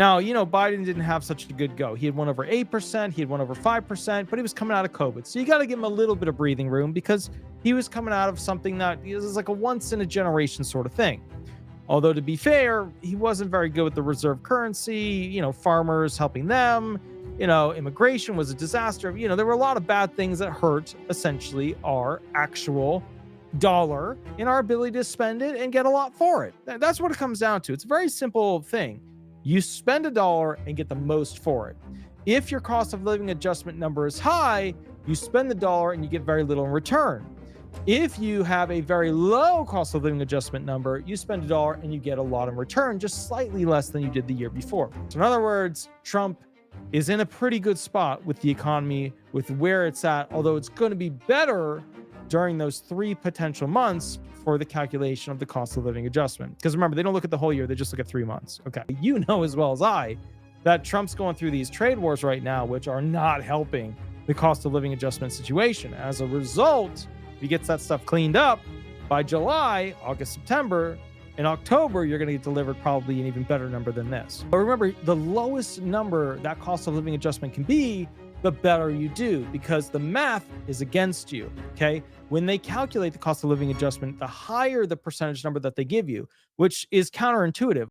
Now, Biden didn't have such a good go. He had won over 8%, he had won over 5%, but he was coming out of COVID. So you got to give him a little bit of breathing room because he was coming out of something that is like a once in a generation sort of thing. Although, to be fair, he wasn't very good with the reserve currency, farmers helping them, immigration was a disaster. There were a lot of bad things that hurt essentially our actual dollar and our ability to spend it and get a lot for it. That's what it comes down to. It's a very simple thing. You spend a dollar and get the most for it. If your cost of living adjustment number is high, you spend the dollar and you get very little in return. If you have a very low cost of living adjustment number, you spend a dollar and you get a lot in return, just slightly less than you did the year before. So in other words, Trump is in a pretty good spot with the economy, with where it's at, although it's going to be better during those 3 potential months for the calculation of the cost of living adjustment. Because remember, they don't look at the whole year, they just look at 3 months. Okay. You know as well as I that Trump's going through these trade wars right now, which are not helping the cost of living adjustment situation. As a result, if he gets that stuff cleaned up by July, August, September, in October, you're going to get delivered probably an even better number than this. But remember, the lowest number that cost of living adjustment can be, the better you do, because the math is against you, okay? When they calculate the cost of living adjustment, the higher the percentage number that they give you, which is counterintuitive.